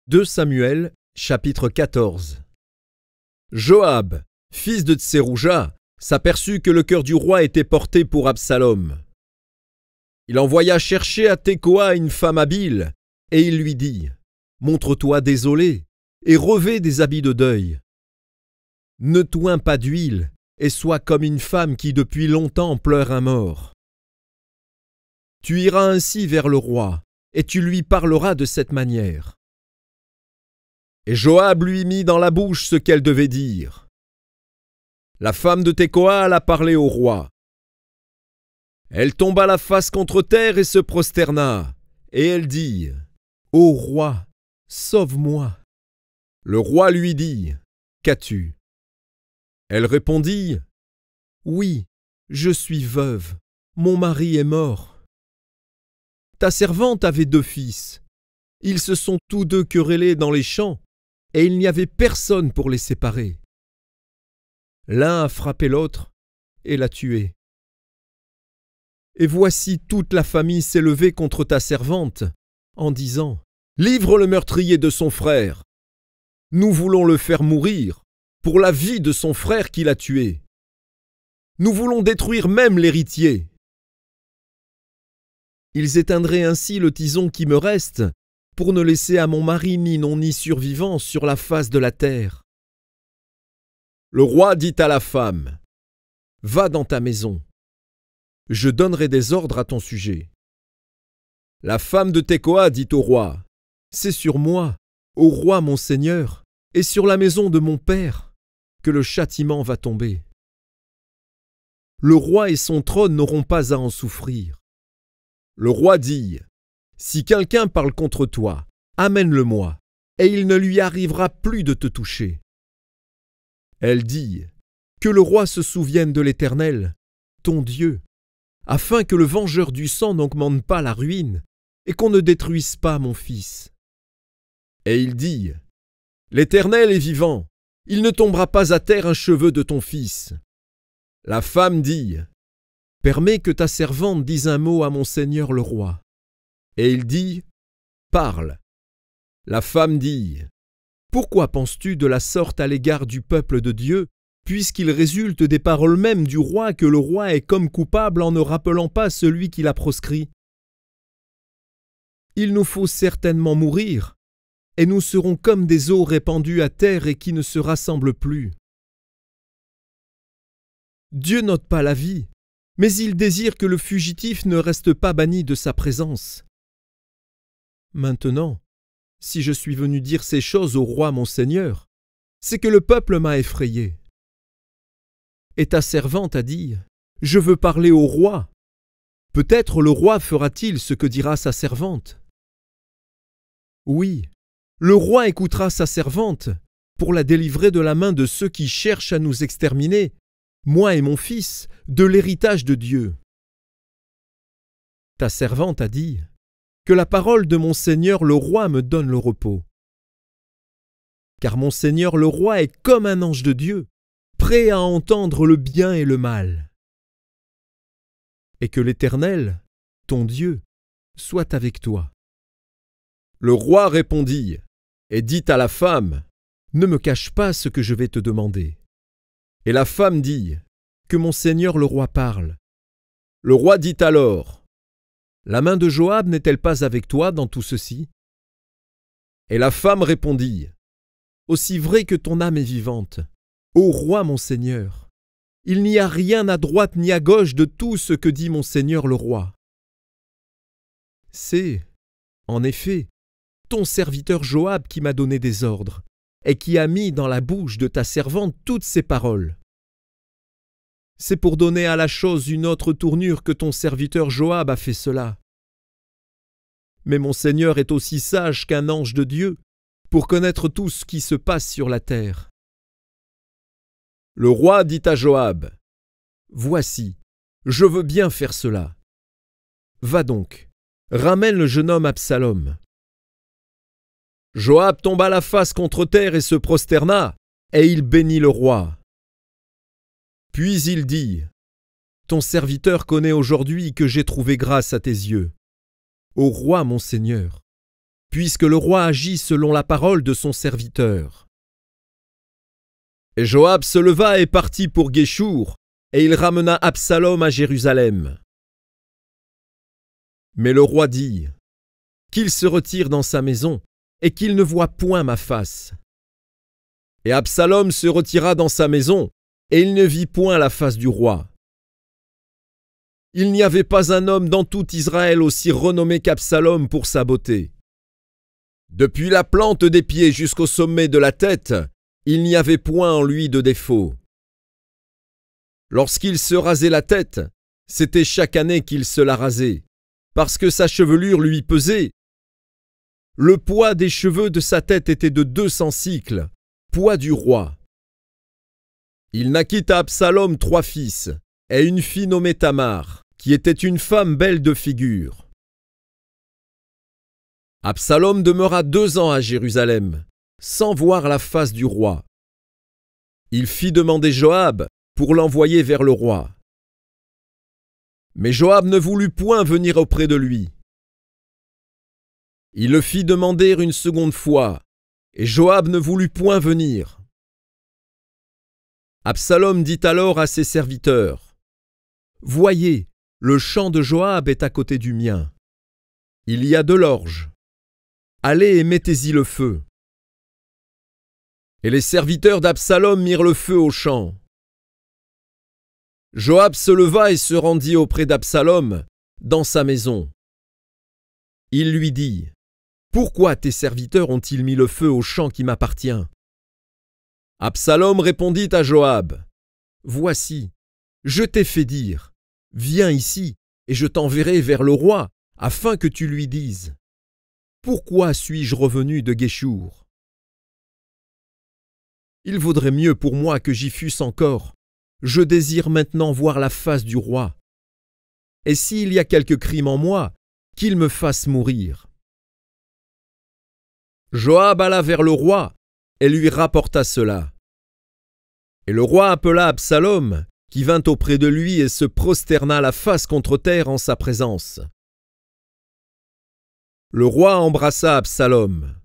2 Samuel, chapitre 14. Joab, fils de Tserouja, s'aperçut que le cœur du roi était porté pour Absalom. Il envoya chercher à Tekoa une femme habile, et il lui dit « Montre-toi désolé, et revêt des habits de deuil. Ne t'oins pas d'huile, et sois comme une femme qui depuis longtemps pleure un mort. Tu iras ainsi vers le roi, et tu lui parleras de cette manière. » Et Joab lui mit dans la bouche ce qu'elle devait dire. La femme de Tekoa alla parler au roi. Elle tomba la face contre terre et se prosterna, et elle dit « Ô roi, sauve-moi !» Le roi lui dit « Qu'as-tu » Elle répondit « Oui, je suis veuve, mon mari est mort. Ta servante avait 2 fils. Ils se sont tous 2 querellés dans les champs, et il n'y avait personne pour les séparer. L'un a frappé l'autre et l'a tué. Et voici toute la famille s'est levée contre ta servante, en disant « Livre le meurtrier de son frère. Nous voulons le faire mourir, pour la vie de son frère qui l'a tué. Nous voulons détruire même l'héritier. Ils éteindraient ainsi le tison qui me reste, pour ne laisser à mon mari ni nom ni survivant sur la face de la terre. » Le roi dit à la femme, « Va dans ta maison. Je donnerai des ordres à ton sujet. » La femme de Tekoa dit au roi, « C'est sur moi, ô roi mon seigneur, et sur la maison de mon père, que le châtiment va tomber. Le roi et son trône n'auront pas à en souffrir. » Le roi dit, « Si quelqu'un parle contre toi, amène-le-moi, et il ne lui arrivera plus de te toucher. » Elle dit, « Que le roi se souvienne de l'Éternel, ton Dieu, afin que le vengeur du sang n'augmente pas la ruine, et qu'on ne détruise pas mon fils. » Et il dit, « L'Éternel est vivant, il ne tombera pas à terre un cheveu de ton fils. » La femme dit, « Permets que ta servante dise un mot à mon seigneur le roi. » Et il dit, « Parle. » La femme dit, « Pourquoi penses-tu de la sorte à l'égard du peuple de Dieu, puisqu'il résulte des paroles mêmes du roi que le roi est comme coupable en ne rappelant pas celui qui l'a proscrit? Il nous faut certainement mourir, et nous serons comme des eaux répandues à terre et qui ne se rassemblent plus. Dieu n'ôte pas la vie, mais il désire que le fugitif ne reste pas banni de sa présence. Maintenant, si je suis venu dire ces choses au roi mon seigneur, c'est que le peuple m'a effrayé. Et ta servante a dit, « Je veux parler au roi. Peut-être le roi fera-t-il ce que dira sa servante. » Oui, le roi écoutera sa servante pour la délivrer de la main de ceux qui cherchent à nous exterminer, moi et mon fils, de l'héritage de Dieu. Ta servante a dit, « Que la parole de mon seigneur le roi me donne le repos. Car mon seigneur le roi est comme un ange de Dieu, prêt à entendre le bien et le mal. Et que l'Éternel, ton Dieu, soit avec toi. » Le roi répondit et dit à la femme, « Ne me cache pas ce que je vais te demander. » Et la femme dit, « Que mon seigneur le roi parle. » Le roi dit alors, « La main de Joab n'est-elle pas avec toi dans tout ceci? » Et la femme répondit, « Aussi vrai que ton âme est vivante, ô roi mon seigneur, il n'y a rien à droite ni à gauche de tout ce que dit mon seigneur le roi. C'est, en effet, ton serviteur Joab qui m'a donné des ordres, et qui a mis dans la bouche de ta servante toutes ces paroles. C'est pour donner à la chose une autre tournure que ton serviteur Joab a fait cela. Mais mon Seigneur est aussi sage qu'un ange de Dieu pour connaître tout ce qui se passe sur la terre. » Le roi dit à Joab, « Voici, je veux bien faire cela. Va donc, ramène le jeune homme Absalom. » Joab tomba la face contre terre et se prosterna, et il bénit le roi. Puis il dit, « Ton serviteur connaît aujourd'hui que j'ai trouvé grâce à tes yeux. Ô roi mon seigneur, puisque le roi agit selon la parole de son serviteur. » Et Joab se leva et partit pour Guéchour, et il ramena Absalom à Jérusalem. Mais le roi dit: « Qu'il se retire dans sa maison, et qu'il ne voie point ma face. » Et Absalom se retira dans sa maison, et il ne vit point la face du roi. Il n'y avait pas un homme dans tout Israël aussi renommé qu'Absalom pour sa beauté. Depuis la plante des pieds jusqu'au sommet de la tête, il n'y avait point en lui de défaut. Lorsqu'il se rasait la tête, c'était chaque année qu'il se la rasait, parce que sa chevelure lui pesait. Le poids des cheveux de sa tête était de 200 sicles, poids du roi. Il naquit à Absalom 3 fils, et une fille nommée Tamar, qui était une femme belle de figure. Absalom demeura 2 ans à Jérusalem, sans voir la face du roi. Il fit demander Joab pour l'envoyer vers le roi. Mais Joab ne voulut point venir auprès de lui. Il le fit demander une seconde fois, et Joab ne voulut point venir. Absalom dit alors à ses serviteurs: « Voyez, le champ de Joab est à côté du mien. Il y a de l'orge. Allez et mettez-y le feu. » Et les serviteurs d'Absalom mirent le feu au champ. Joab se leva et se rendit auprès d'Absalom, dans sa maison. Il lui dit: « Pourquoi tes serviteurs ont-ils mis le feu au champ qui m'appartient ?» Absalom répondit à Joab: « Voici, je t'ai fait dire: viens ici, et je t'enverrai vers le roi, afin que tu lui dises: pourquoi suis-je revenu de Guéchour? Il vaudrait mieux pour moi que j'y fusse encore. Je désire maintenant voir la face du roi. Et s'il y a quelque crime en moi, qu'il me fasse mourir. » Joab alla vers le roi et lui rapporta cela. Et le roi appela Absalom, qui vint auprès de lui et se prosterna la face contre terre en sa présence. Le roi embrassa Absalom.